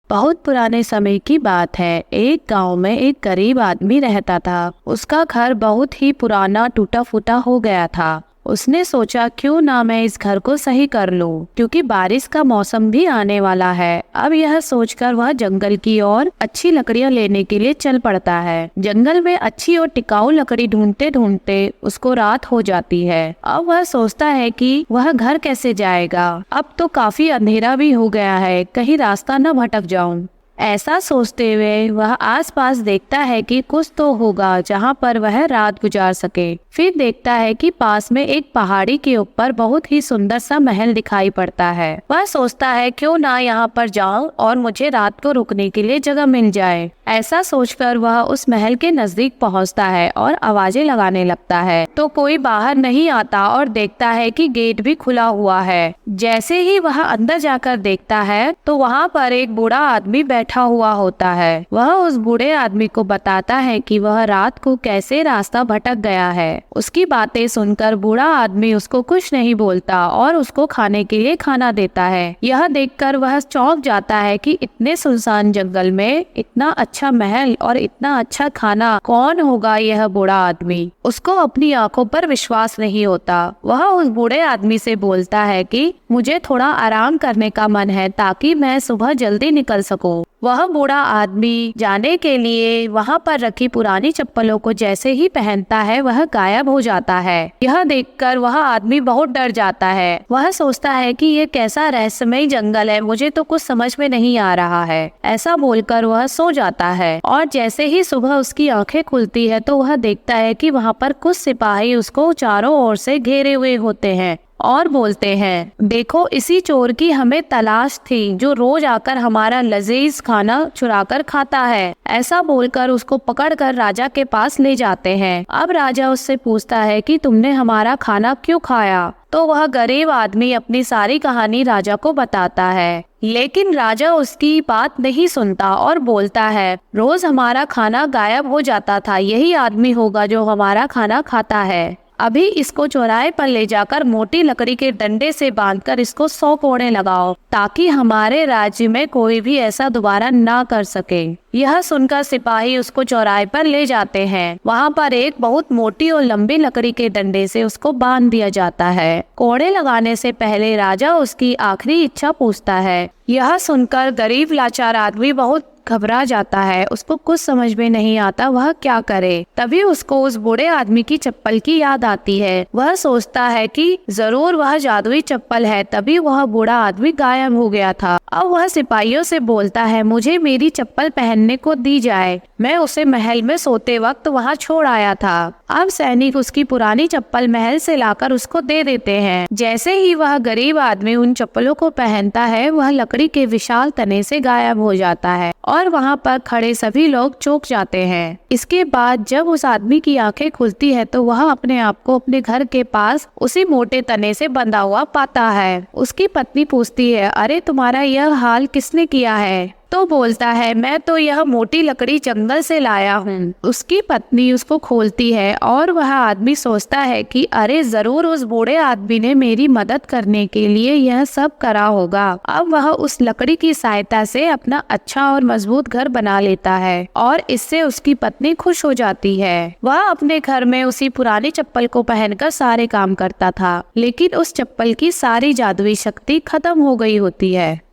बहुत पुराने समय की बात है। एक गांव में एक गरीब आदमी रहता था। उसका घर बहुत ही पुराना टूटा फूटा हो गया था। उसने सोचा क्यों ना मैं इस घर को सही कर लूं, क्योंकि बारिश का मौसम भी आने वाला है। अब यह सोचकर वह जंगल की ओर अच्छी लकड़ियां लेने के लिए चल पड़ता है। जंगल में अच्छी और टिकाऊ लकड़ी ढूंढते ढूंढते उसको रात हो जाती है। अब वह सोचता है कि वह घर कैसे जाएगा। अब तो काफी अंधेरा भी हो गया है, कहीं रास्ता न भटक जाऊं। ऐसा सोचते हुए वह आसपास देखता है कि कुछ तो होगा जहां पर वह रात गुजार सके। फिर देखता है कि पास में एक पहाड़ी के ऊपर बहुत ही सुंदर सा महल दिखाई पड़ता है। वह सोचता है क्यों ना यहाँ पर जाऊं और मुझे रात को रुकने के लिए जगह मिल जाए। ऐसा सोचकर वह उस महल के नजदीक पहुँचता है और आवाजें लगाने लगता है, तो कोई बाहर नहीं आता और देखता है कि गेट भी खुला हुआ है। जैसे ही वह अंदर जाकर देखता है तो वहाँ पर एक बूढ़ा आदमी बैठा हुआ होता है। वह उस बूढ़े आदमी को बताता है कि वह रात को कैसे रास्ता भटक गया है। उसकी बातें सुनकर बूढ़ा आदमी उसको कुछ नहीं बोलता और उसको खाने के लिए खाना देता है। यह देखकर वह चौंक जाता है कि इतने सुनसान जंगल में इतना अच्छा महल और इतना अच्छा खाना, कौन होगा यह बूढ़ा आदमी। उसको अपनी आंखों पर विश्वास नहीं होता। वह उस बूढ़े आदमी से बोलता है कि मुझे थोड़ा आराम करने का मन है ताकि मैं सुबह जल्दी निकल सकूं। वह बूढ़ा आदमी जाने के लिए वहां पर रखी पुरानी चप्पलों को जैसे ही पहनता है वह गायब हो जाता है। यह देखकर वह आदमी बहुत डर जाता है। वह सोचता है कि ये कैसा रहस्यमय जंगल है, मुझे तो कुछ समझ में नहीं आ रहा है। ऐसा बोलकर वह सो जाता है और जैसे ही सुबह उसकी आंखें खुलती है तो वह देखता है कि वहाँ पर कुछ सिपाही उसको चारों ओर से घेरे हुए होते हैं और बोलते हैं, देखो इसी चोर की हमें तलाश थी जो रोज आकर हमारा लजीज खाना चुराकर खाता है। ऐसा बोलकर उसको पकड़कर राजा के पास ले जाते हैं। अब राजा उससे पूछता है कि तुमने हमारा खाना क्यों खाया। तो वह गरीब आदमी अपनी सारी कहानी राजा को बताता है, लेकिन राजा उसकी बात नहीं सुनता और बोलता है, रोज हमारा खाना गायब हो जाता था, यही आदमी होगा जो हमारा खाना खाता है। अभी इसको चौराहे पर ले जाकर मोटी लकड़ी के डंडे से बांधकर इसको 100 कोड़े लगाओ ताकि हमारे राज्य में कोई भी ऐसा दोबारा ना कर सके। यह सुनकर सिपाही उसको चौराहे पर ले जाते हैं। वहाँ पर एक बहुत मोटी और लंबी लकड़ी के डंडे से उसको बांध दिया जाता है। कोड़े लगाने से पहले राजा उसकी आखिरी इच्छा पूछता है। यह सुनकर गरीब लाचार आदमी बहुत घबरा जाता है। उसको कुछ समझ में नहीं आता वह क्या करे। तभी उसको उस बूढ़े आदमी की चप्पल की याद आती है। वह सोचता है कि जरूर वह जादुई चप्पल है, तभी वह बूढ़ा आदमी गायब हो गया था। अब वह सिपाहियों से बोलता है, मुझे मेरी चप्पल पहनने को दी जाए, मैं उसे महल में सोते वक्त वहाँ छोड़ आया था। अब सैनिक उसकी पुरानी चप्पल महल से लाकर उसको दे देते हैं। जैसे ही वह गरीब आदमी उन चप्पलों को पहनता है वह लकड़ी के विशाल तने से गायब हो जाता है और वहाँ पर खड़े सभी लोग चौंक जाते हैं। इसके बाद जब उस आदमी की आंखें खुलती है तो वह अपने आप को अपने घर के पास उसी मोटे तने से बंधा हुआ पाता है। उसकी पत्नी पूछती है, अरे तुम्हारा यह हाल किसने किया है। तो बोलता है, मैं तो यह मोटी लकड़ी जंगल से लाया हूँ। उसकी पत्नी उसको खोलती है और वह आदमी सोचता है कि अरे जरूर उस बूढ़े आदमी ने मेरी मदद करने के लिए यह सब करा होगा। अब वह उस लकड़ी की सहायता से अपना अच्छा और मजबूत घर बना लेता है और इससे उसकी पत्नी खुश हो जाती है। वह अपने घर में उसी पुरानी चप्पल को पहनकर सारे काम करता था, लेकिन उस चप्पल की सारी जादुई शक्ति खत्म हो गई होती है।